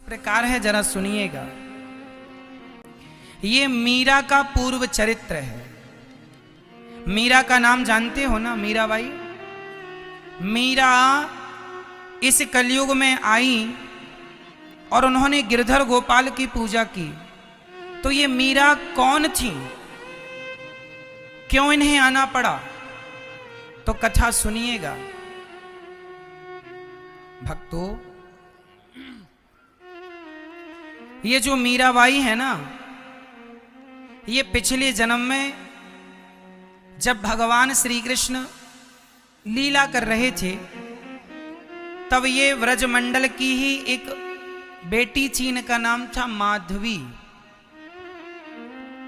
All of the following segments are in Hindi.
प्रकार है, जरा सुनिएगा। ये मीरा का पूर्व चरित्र है। मीरा का नाम जानते हो ना, मीराबाई। मीरा इस कलयुग में आई और उन्होंने गिरधर गोपाल की पूजा की। तो ये मीरा कौन थी, क्यों इन्हें आना पड़ा, तो कथा सुनिएगा भक्तों। ये जो मीराबाई है ना, ये पिछले जन्म में जब भगवान श्री कृष्ण लीला कर रहे थे, तब ये व्रजमंडल की ही एक बेटी थी, इनका नाम था माधवी।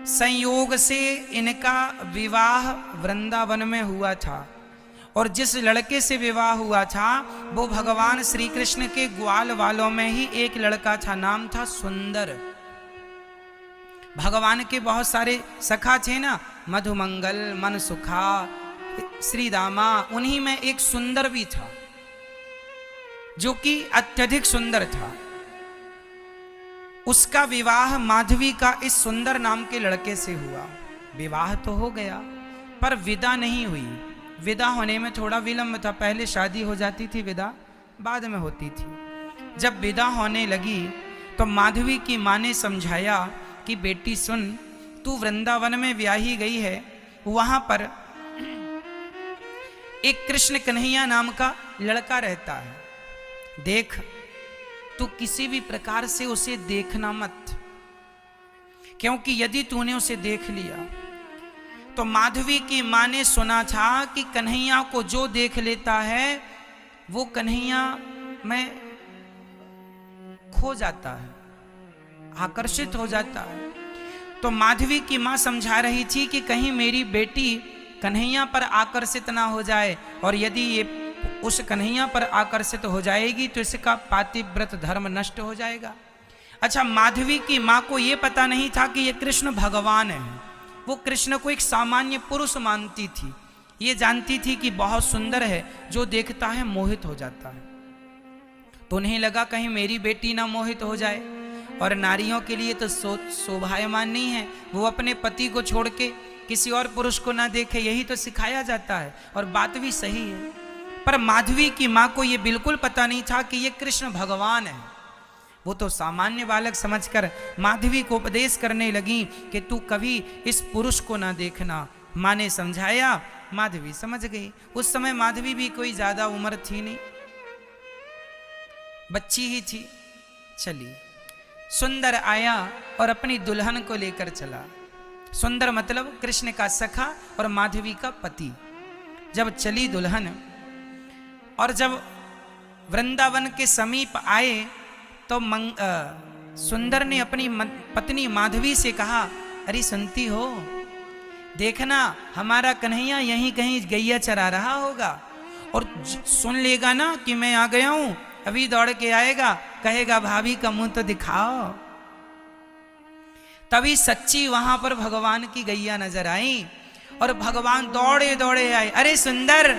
संयोग से इनका विवाह वृंदावन में हुआ था, और जिस लड़के से विवाह हुआ था वो भगवान श्री कृष्ण के ग्वाल वालों में ही एक लड़का था, नाम था सुंदर। भगवान के बहुत सारे सखा थे ना, मधुमंगल, मनसुखा, श्रीदामा, उन्हीं में एक सुंदर भी था जो कि अत्यधिक सुंदर था। उसका विवाह माधवी का इस सुंदर नाम के लड़के से हुआ। विवाह तो हो गया पर विदा नहीं हुई। विदा होने में थोड़ा विलंब था। पहले शादी हो जाती थी, विदा बाद में होती थी। जब विदा होने लगी तो माधवी की माँ ने समझाया कि बेटी सुन, तू वृंदावन में ब्याही गई है, वहां पर एक कृष्ण कन्हैया नाम का लड़का रहता है। देख, तू किसी भी प्रकार से उसे देखना मत, क्योंकि यदि तूने उसे देख लिया तो माधवी की माँ ने सुना था कि कन्हैया को जो देख लेता है वो कन्हैया में खो जाता है, आकर्षित हो जाता है। तो माधवी की माँ समझा रही थी कि कहीं मेरी बेटी कन्हैया पर आकर्षित ना हो जाए, और यदि ये उस कन्हैया पर आकर्षित हो जाएगी तो इसका पातिव्रत धर्म नष्ट हो जाएगा। अच्छा, माधवी की माँ को यह पता नहीं था कि ये कृष्ण भगवान है। वो कृष्ण को एक सामान्य पुरुष मानती थी। ये जानती थी कि बहुत सुंदर है, जो देखता है मोहित हो जाता है। तो उन्हें लगा कहीं मेरी बेटी ना मोहित हो जाए। और नारियों के लिए तो शोभायमान नहीं है वो अपने पति को छोड़ के किसी और पुरुष को ना देखे, यही तो सिखाया जाता है, और बात भी सही है। पर माधवी की माँ को यह बिल्कुल पता नहीं था कि ये कृष्ण भगवान है। वो तो सामान्य बालक समझकर माधवी को उपदेश करने लगी कि तू कभी इस पुरुष को ना देखना। माँ ने समझाया, माधवी समझ गई। उस समय माधवी भी कोई ज्यादा उम्र थी नहीं, बच्ची ही थी। चलिए, सुंदर आया और अपनी दुल्हन को लेकर चला। सुंदर मतलब कृष्ण का सखा और माधवी का पति। जब चली दुल्हन और जब वृंदावन के समीप आए तो सुंदर ने अपनी पत्नी माधवी से कहा, अरे सुनती हो, देखना हमारा कन्हैया यहीं कहीं गैया चरा रहा होगा, और सुन लेगा ना कि मैं आ गया हूं, अभी दौड़ के आएगा, कहेगा भाभी का मुंह तो दिखाओ। तभी सच्ची वहां पर भगवान की गैया नजर आई और भगवान दौड़े दौड़े आए। अरे सुंदर,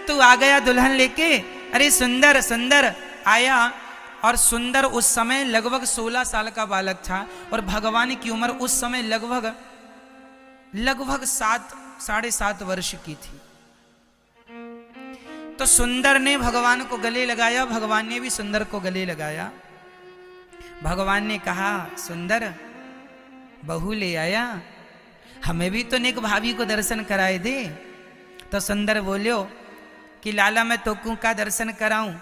तू आ गया दुल्हन लेके? अरे सुंदर, सुंदर आया। और सुंदर उस समय लगभग 16 साल का बालक था, और भगवान की उम्र उस समय लगभग 7-7.5 वर्ष की थी। तो सुंदर ने भगवान को गले लगाया, भगवान ने भी सुंदर को गले लगाया। भगवान ने कहा, सुंदर बहू ले आया, हमें भी तो नेक भाभी को दर्शन कराए दे। तो सुंदर बोलियो कि लाला मैं तो का दर्शन कराऊं,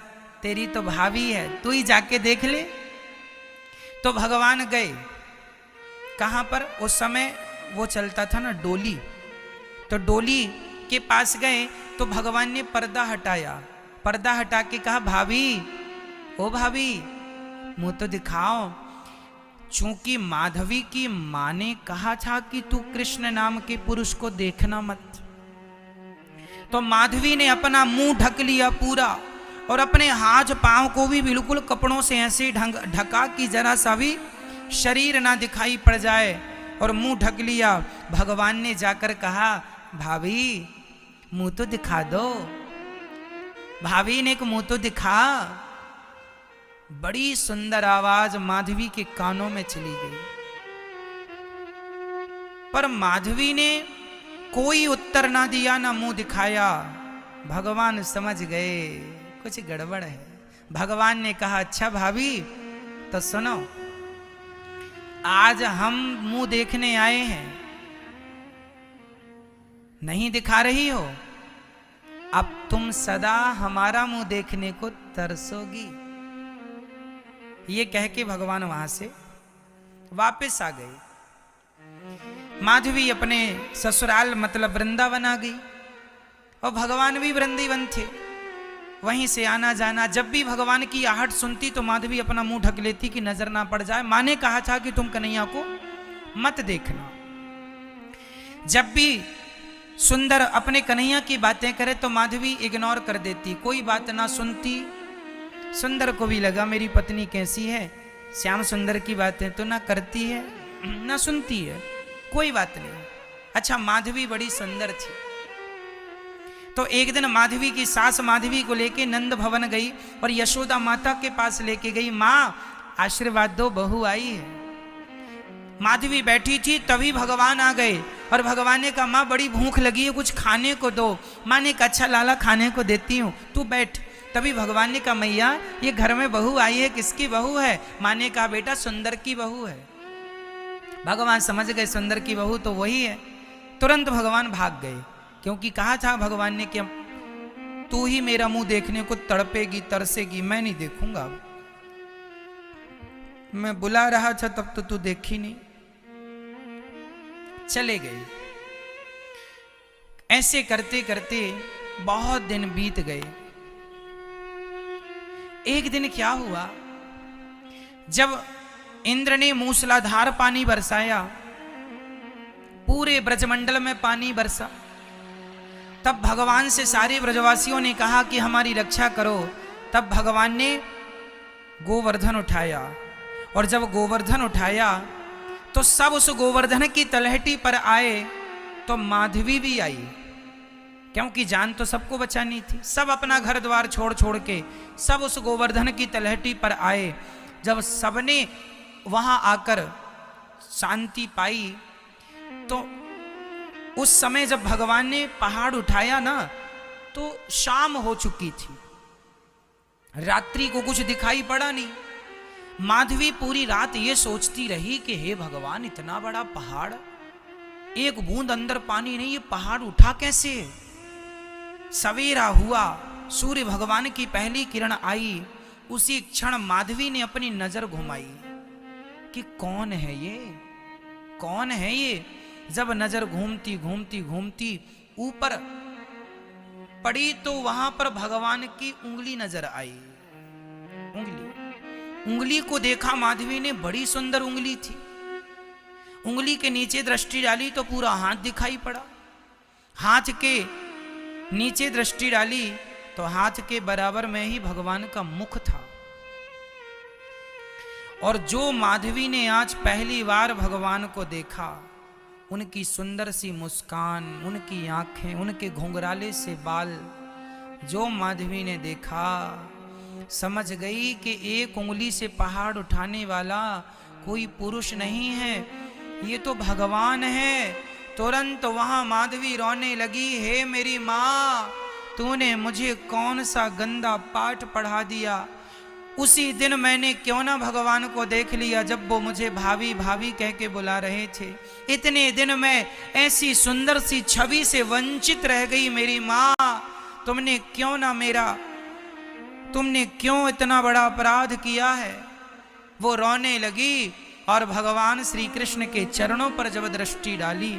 तेरी तो भाभी है, तू ही जाके देख ले। तो भगवान गए कहां पर, उस समय वो चलता था ना डोली, तो डोली के पास गए तो भगवान ने पर्दा हटाया। पर्दा हटा के कहा, भाभी, ओ भाभी मुंह तो दिखाओ। चूंकि माधवी की मां ने कहा था कि तू कृष्ण नाम के पुरुष को देखना मत, तो माधवी ने अपना मुंह ढक लिया पूरा, और अपने हाथ पांव को भी बिल्कुल कपड़ों से ऐसे ढका कि जरा सा भी शरीर ना दिखाई पड़ जाए, और मुंह ढक लिया। भगवान ने जाकर कहा, भाभी मुंह तो दिखा दो, भाभी ने एक मुंह तो दिखा। बड़ी सुंदर आवाज माधवी के कानों में चली गई, पर माधवी ने कोई उत्तर ना दिया, ना मुंह दिखाया। भगवान समझ गए कुछ गड़बड़ है। भगवान ने कहा, अच्छा भाभी तो सुनो, आज हम मुंह देखने आए हैं, नहीं दिखा रही हो, अब तुम सदा हमारा मुंह देखने को तरसोगी। ये कह के भगवान वहां से वापस आ गए। माधवी अपने ससुराल मतलब वृंदावन आ गई, और भगवान भी वृंदावन थे, वहीं से आना जाना। जब भी भगवान की आहट सुनती तो माधवी अपना मुंह ढक लेती कि नजर ना पड़ जाए। माँ ने कहा था कि तुम कन्हैया को मत देखना। जब भी सुंदर अपने कन्हैया की बातें करे तो माधवी इग्नोर कर देती, कोई बात ना सुनती। सुंदर को भी लगा मेरी पत्नी कैसी है, श्याम सुंदर की बातें तो ना करती है ना सुनती है, कोई बात नहीं। अच्छा, माधवी बड़ी सुंदर थी। तो एक दिन माधवी की सास माधवी को लेके नंद भवन गई और यशोदा माता के पास लेके गई। माँ आशीर्वाद दो, बहू आई है। माधवी बैठी थी, तभी भगवान आ गए और भगवान ने कहा, माँ बड़ी भूख लगी है, कुछ खाने को दो। माँ ने कहा, अच्छा लाला खाने को देती हूँ, तू बैठ। तभी भगवान ने कहा, मैया ये घर में बहू आई है, किसकी बहू है? माँ ने कहा, बेटा सुंदर की बहू है। भगवान समझ गए सुंदर की बहू तो वही है। तुरंत भगवान भाग गए, क्योंकि कहा था भगवान ने कि तू ही मेरा मुंह देखने को तड़पेगी तरसेगी, मैं नहीं देखूंगा। मैं बुला रहा था तब तो तू देखी नहीं। चले गए। ऐसे करते करते बहुत दिन बीत गए। एक दिन क्या हुआ, जब इंद्र ने मूसलाधार पानी बरसाया, पूरे ब्रजमंडल में पानी बरसा, तब भगवान से सारे ब्रजवासियों ने कहा कि हमारी रक्षा करो। तब भगवान ने गोवर्धन उठाया, और जब गोवर्धन उठाया तो सब उस गोवर्धन की तलहटी पर आए, तो माधवी भी आई, क्योंकि जान तो सबको बचानी थी। सब अपना घर द्वार छोड़ छोड़ के सब उस गोवर्धन की तलहटी पर आए। जब सबने वहां आकर शांति पाई, तो उस समय जब भगवान ने पहाड़ उठाया ना, तो शाम हो चुकी थी, रात्रि को कुछ दिखाई पड़ा नहीं। माधवी पूरी रात ये सोचती रही कि हे भगवान, इतना बड़ा पहाड़, एक बूंद अंदर पानी नहीं, ये पहाड़ उठा कैसे? सवेरा हुआ, सूर्य भगवान की पहली किरण आई, उसी क्षण माधवी ने अपनी नजर घुमाई कि कौन है ये, कौन है ये। जब नजर घूमती घूमती घूमती ऊपर पड़ी तो वहां पर भगवान की उंगली नजर आई। उंगली को देखा माधवी ने, बड़ी सुंदर उंगली थी। उंगली के नीचे दृष्टि डाली तो पूरा हाथ दिखाई पड़ा। हाथ के नीचे दृष्टि डाली तो हाथ के बराबर में ही भगवान का मुख था। और जो माधवी ने आज पहली बार भगवान को देखा, उनकी सुंदर सी मुस्कान, उनकी आंखें, उनके घुंघराले से बाल, जो माधवी ने देखा, समझ गई कि एक उंगली से पहाड़ उठाने वाला कोई पुरुष नहीं है, ये तो भगवान है। तुरंत वहां माधवी रोने लगी, हे मेरी माँ, तूने मुझे कौन सा गंदा पाठ पढ़ा दिया। उसी दिन मैंने क्यों ना भगवान को देख लिया, जब वो मुझे भाभी भाभी कह के बुला रहे थे। इतने दिन मैं ऐसी सुंदर सी छवि से वंचित रह गई मेरी माँ, तुमने क्यों इतना बड़ा अपराध किया है। वो रोने लगी और भगवान श्री कृष्ण के चरणों पर जब दृष्टि डाली,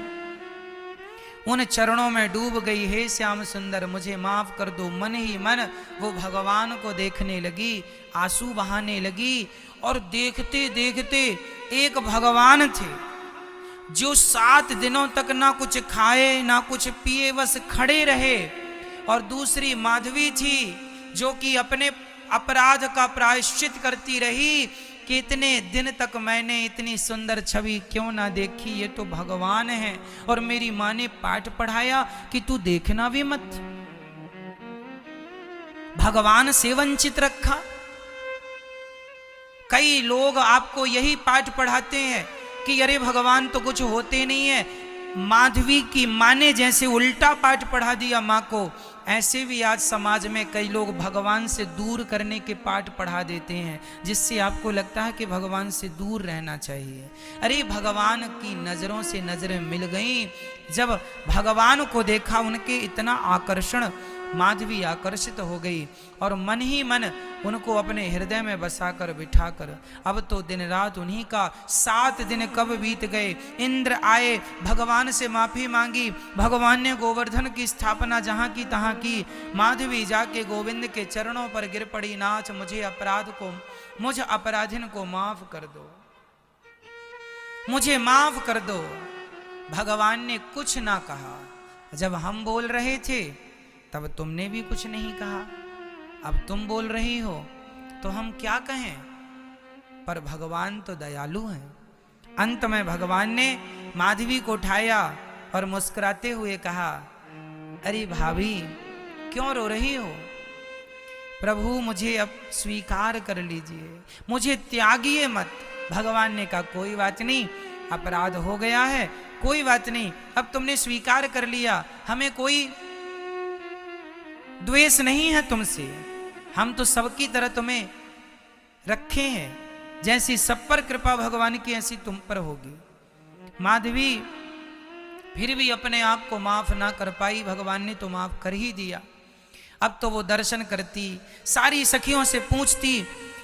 उन चरणों में डूब गई। हे श्याम सुंदर, मुझे माफ कर दो। मन ही मन वो भगवान को देखने लगी, आंसू बहाने लगी। और देखते देखते एक भगवान थे जो 7 दिनों तक ना कुछ खाए ना कुछ पिए, बस खड़े रहे। और दूसरी माधवी थी जो कि अपने अपराध का प्रायश्चित करती रही कि इतने दिन तक मैंने इतनी सुंदर छवि क्यों ना देखी, ये तो भगवान है। और मेरी माँ ने पाठ पढ़ाया कि तू देखना भी मत। भगवान से वंचित रखा। कई लोग आपको यही पाठ पढ़ाते हैं कि अरे भगवान तो कुछ होते नहीं है। माधवी की माँ ने जैसे उल्टा पाठ पढ़ा दिया माँ को, ऐसे भी आज समाज में कई लोग भगवान से दूर करने के पाठ पढ़ा देते हैं, जिससे आपको लगता है कि भगवान से दूर रहना चाहिए। अरे भगवान की नज़रों से नज़रें मिल गईं, जब भगवान को देखा उनके इतना आकर्षण, माधवी आकर्षित हो गई और मन ही मन उनको अपने हृदय में बसाकर बिठाकर अब तो दिन रात उन्हीं का 7 दिन कब बीत गए। इंद्र आए, भगवान से माफी मांगी, भगवान ने गोवर्धन की स्थापना जहां की तहां की। माधवी जाके गोविंद के चरणों पर गिर पड़ी, नाथ मुझे अपराधिन को माफ कर दो, मुझे माफ कर दो। भगवान ने कुछ ना कहा। जब हम बोल रहे थे तब तुमने भी कुछ नहीं कहा, अब तुम बोल रही हो तो हम क्या कहें। पर भगवान तो दयालु हैं। अंत में भगवान ने माधवी को उठाया और मुस्कुराते हुए कहा, अरे भाभी क्यों रो रही हो, प्रभु मुझे अब स्वीकार कर लीजिए, मुझे त्यागिए मत। भगवान ने कहा कोई बात नहीं, अपराध हो गया है, कोई बात नहीं, अब तुमने स्वीकार कर लिया, हमें कोई द्वेष नहीं है तुमसे, हम तो सबकी तरह तुम्हें रखे हैं, जैसी सब पर कृपा भगवान की ऐसी तुम पर होगी। माधवी फिर भी अपने आप को माफ ना कर पाई, भगवान ने तो माफ कर ही दिया। अब तो वो दर्शन करती, सारी सखियों से पूछती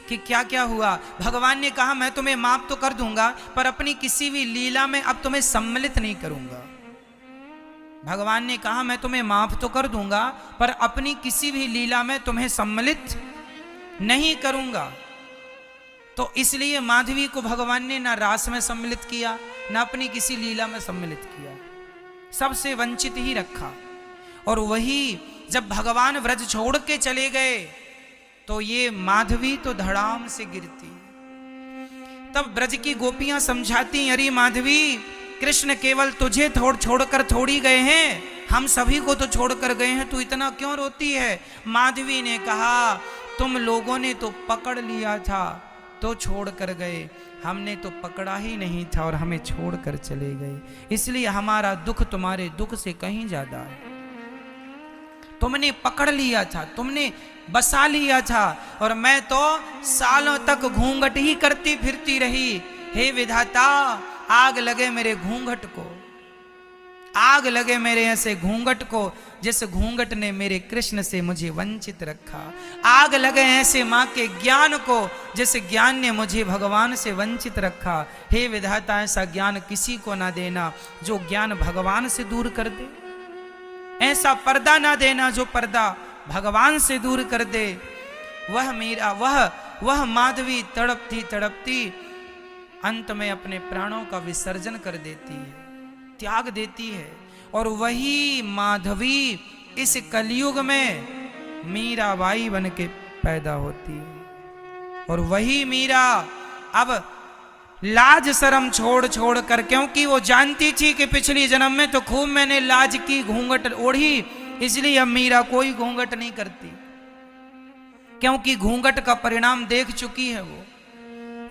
कि क्या क्या हुआ। भगवान ने कहा मैं तुम्हें माफ तो कर दूंगा, पर अपनी किसी भी लीला में अब तुम्हें सम्मिलित नहीं करूंगा। भगवान ने कहा मैं तुम्हें माफ तो कर दूंगा, पर अपनी किसी भी लीला में तुम्हें सम्मिलित नहीं करूंगा। तो इसलिए माधवी को भगवान ने ना रास में सम्मिलित किया, ना अपनी किसी लीला में सम्मिलित किया, सबसे वंचित ही रखा। और वही जब भगवान व्रज छोड़ के चले गए तो ये माधवी तो धड़ाम से गिरती। तब ब्रज की गोपियां समझाती, अरे माधवी कृष्ण केवल तुझे छोड़कर थोड़ी गए हैं, हम सभी को तो छोड़कर गए हैं, तू इतना क्यों रोती है। माधवी ने कहा तुम लोगों ने तो पकड़ लिया था तो छोड़ कर गए, हमने तो पकड़ा ही नहीं था और हमें छोड़कर चले गए, इसलिए हमारा दुख तुम्हारे दुख से कहीं ज्यादा है। तुमने पकड़ लिया था, तुमने बसा लिया था, और मैं तो सालों तक घूंघट ही करती फिरती रही। हे विधाता आग लगे मेरे घूंघट को, आग लगे मेरे ऐसे घूंघट को जिस घूंघट ने मेरे कृष्ण से मुझे वंचित रखा। आग लगे ऐसे माँ के ज्ञान को जिस ज्ञान ने मुझे भगवान से वंचित रखा। हे विधाता ऐसा ज्ञान किसी को ना देना जो ज्ञान भगवान से दूर कर दे, ऐसा पर्दा ना देना जो पर्दा भगवान से दूर कर दे। वह मेरा वह माधवी तड़पती तड़पती अंत में अपने प्राणों का विसर्जन कर देती है, त्याग देती है। और वही माधवी इस कलयुग में मीराबाई बन के पैदा होती है। और वही मीरा अब लाज शर्म छोड़ कर, क्योंकि वो जानती थी कि पिछली जन्म में तो खूब मैंने लाज की, घूंघट ओढ़ी, इसलिए अब मीरा कोई घूंघट नहीं करती, क्योंकि घूंघट का परिणाम देख चुकी है वो।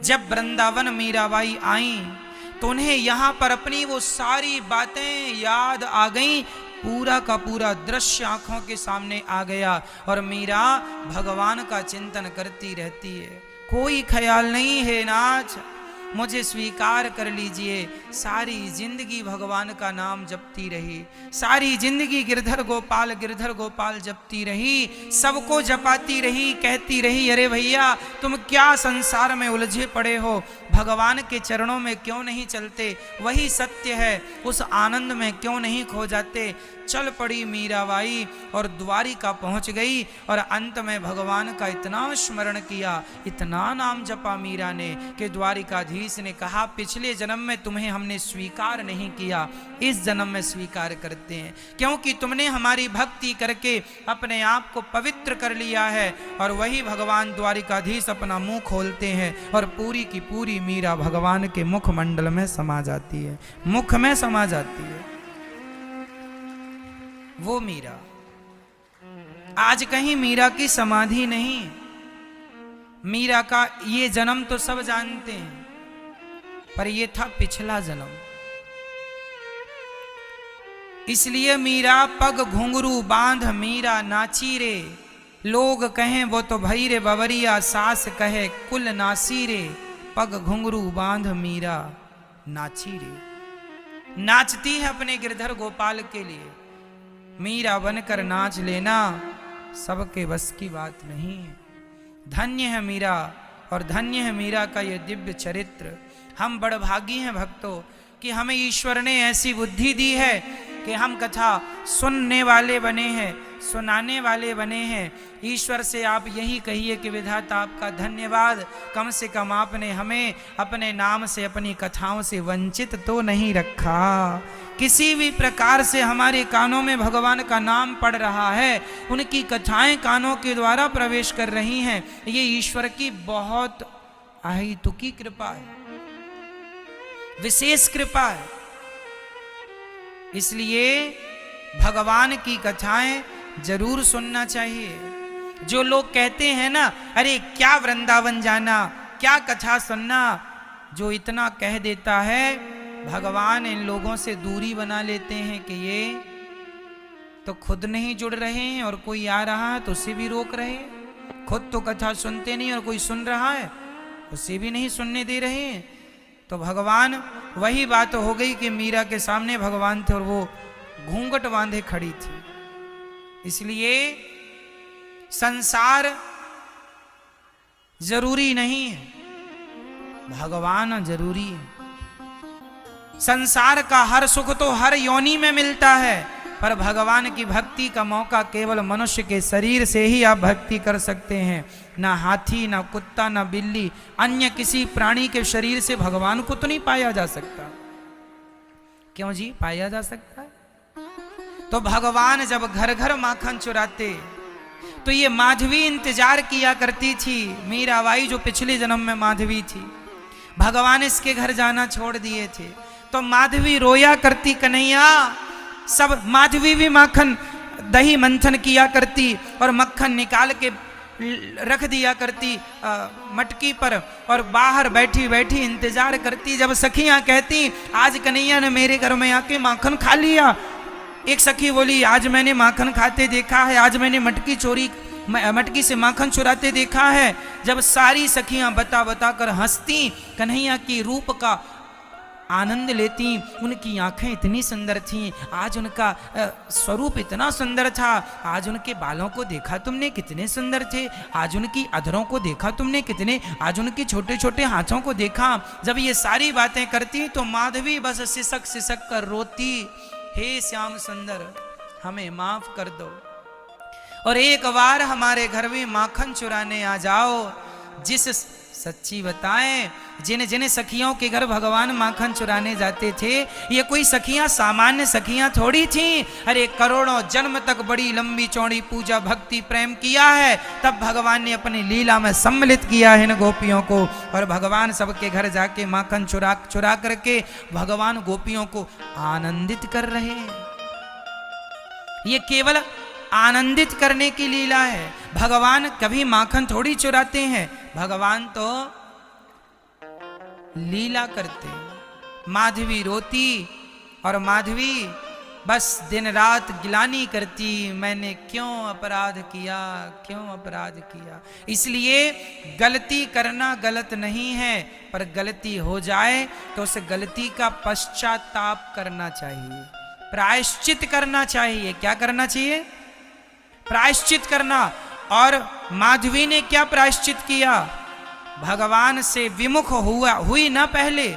जब वृंदावन मीराबाई आई तो उन्हें यहाँ पर अपनी वो सारी बातें याद आ गईं, पूरा का पूरा दृश्य आंखों के सामने आ गया। और मीरा भगवान का चिंतन करती रहती है, कोई ख्याल नहीं है नाथ मुझे स्वीकार कर लीजिए। सारी जिंदगी भगवान का नाम जपती रही, सारी जिंदगी गिरधर गोपाल जपती रही, सबको जपाती रही, कहती रही अरे भैया तुम क्या संसार में उलझे पड़े हो, भगवान के चरणों में क्यों नहीं चलते, वही सत्य है, उस आनंद में क्यों नहीं खो जाते। चल पड़ी मीराबाई और द्वारिका पहुंच गई और अंत में भगवान का इतना स्मरण किया, इतना नाम जपा मीरा ने कि द्वारिकाधीश ने कहा पिछले जन्म में तुम्हें हमने स्वीकार नहीं किया, इस जन्म में स्वीकार करते हैं, क्योंकि तुमने हमारी भक्ति करके अपने आप को पवित्र कर लिया है। और वही भगवान द्वारिकाधीश अपना मुंह खोलते हैं और पूरी की पूरी मीरा भगवान के मुखमंडल में समा जाती है, मुख में समा जाती है। वो मीरा आज कहीं मीरा की समाधि नहीं, मीरा का ये जन्म तो सब जानते हैं, पर ये था पिछला जन्म। इसलिए मीरा पग घुंघरू बांध मीरा नाची रे, लोग कहें वो तो भई रे बवरिया, सास कहे कुल नासी रे, पग घुंघरू बांध मीरा नाची रे। नाचती है अपने गिरधर गोपाल के लिए। मीरा बनकर नाच लेना सबके बस की बात नहीं है। धन्य है मीरा और धन्य है मीरा का यह दिव्य चरित्र। हम बड़भागी हैं भक्तों कि हमें ईश्वर ने ऐसी बुद्धि दी है कि हम कथा सुनने वाले बने हैं, सुनाने वाले बने हैं। ईश्वर से आप यही कहिए कि विधाता आपका धन्यवाद, कम से कम आपने हमें अपने नाम से, अपनी कथाओं से वंचित तो नहीं रखा। किसी भी प्रकार से हमारे कानों में भगवान का नाम पड़ रहा है, उनकी कथाएं कानों के द्वारा प्रवेश कर रही हैं, ये ईश्वर की बहुत अहेतुकी कृपा है, विशेष कृपा है। इसलिए भगवान की कथाएं जरूर सुनना चाहिए। जो लोग कहते हैं ना, अरे क्या वृंदावन जाना, क्या कथा सुनना, जो इतना कह देता है, भगवान इन लोगों से दूरी बना लेते हैं कि ये तो खुद नहीं जुड़ रहे हैं और कोई आ रहा है तो उसे भी रोक रहे हैं। खुद तो कथा सुनते नहीं और कोई सुन रहा है उसे भी नहीं सुनने दे रहे हैं। तो भगवान, वही बात हो गई कि मीरा के सामने भगवान थे और वो घूंघट बांधे खड़ी थी। इसलिए संसार जरूरी नहीं है, भगवान जरूरी है। संसार का हर सुख तो हर योनि में मिलता है, पर भगवान की भक्ति का मौका केवल मनुष्य के शरीर से ही आप भक्ति कर सकते हैं। ना हाथी, ना कुत्ता, ना बिल्ली, अन्य किसी प्राणी के शरीर से भगवान को तो नहीं पाया जा सकता। क्यों जी, पाया जा सकता है? तो भगवान जब घर घर माखन चुराते तो ये माधवी इंतजार किया करती थी। मीराबाई जो पिछले जन्म में माधवी थी, भगवान इसके घर जाना छोड़ दिए थे तो माधवी रोया करती, कन्हैया। सब माधवी भी माखन दही मंथन किया करती और मक्खन निकाल के रख दिया करती मटकी पर और बाहर बैठी बैठी इंतजार करती। जब सखियां कहती आज कन्हैया ने मेरे घर में आके माखन खा लिया, एक सखी बोली आज मैंने माखन खाते देखा है, आज मैंने मटकी से माखन चुराते देखा है। जब सारी सखियां बता बता कर हंसती, कन्हैया की रूप का आनंद लेती, उनकी आंखें इतनी सुंदर थीं, आज उनका स्वरूप इतना सुंदर था, आज उनके बालों को देखा तुमने कितने सुंदर थे, आज उनकी अधरों को देखा तुमने कितने, आज उनके छोटे छोटे हाथों को देखा। जब ये सारी बातें करती तो माधवी बस सिसक सिसक कर रोती, हे श्याम सुंदर हमें माफ कर दो और एक बार हमारे घर में माखन चुराने आ जाओ। जिस सच्ची बताएं, जिन जिन सखियों के घर भगवान माखन चुराने जाते थे, ये कोई सखियां सामान्य सखियां थोड़ी थी। अरे करोड़ों जन्म तक बड़ी लंबी चौड़ी पूजा भक्ति प्रेम किया है, तब भगवान ने अपनी लीला में सम्मिलित किया है इन गोपियों को। और भगवान सबके घर जाके माखन चुरा करके भगवान गोपियों को आनंदित कर रहे हैं। ये केवल आनंदित करने की लीला है। भगवान कभी माखन थोड़ी चुराते हैं, भगवान तो लीला करते हैं। माधवी रोती और माधवी बस दिन रात गिलानी करती, मैंने क्यों अपराध किया, क्यों अपराध किया। इसलिए गलती करना गलत नहीं है, पर गलती हो जाए तो उस गलती का पश्चाताप करना चाहिए, प्रायश्चित करना चाहिए। क्या करना चाहिए? प्रायश्चित करना। और माधवी ने क्या प्रायश्चित किया? भगवान से विमुख हुई ना पहले,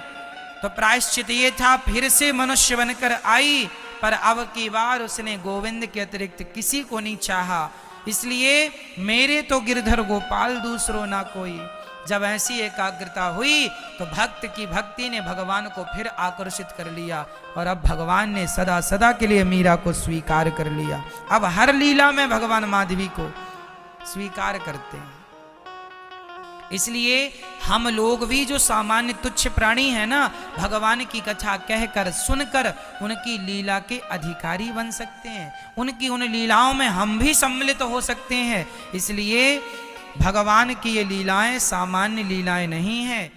तो प्रायश्चित ये था फिर से मनुष्य बनकर आई, पर अब की बार उसने गोविंद के अतिरिक्त किसी को नहीं चाहा। इसलिए मेरे तो गिरधर गोपाल दूसरो ना कोई। जब ऐसी एकाग्रता हुई तो भक्त की भक्ति ने भगवान को फिर आकर्षित कर लिया और अब भगवान ने सदा सदा के लिए मीरा को स्वीकार कर लिया। अब हर लीला में भगवान माधवी को स्वीकार करते हैं। इसलिए हम लोग भी जो सामान्य तुच्छ प्राणी हैं ना, भगवान की कथा कहकर सुनकर उनकी लीला के अधिकारी बन सकते हैं, उनकी उन लीलाओं में हम भी सम्मिलित हो सकते हैं। इसलिए भगवान की ये लीलाएं सामान्य लीलाएं नहीं है।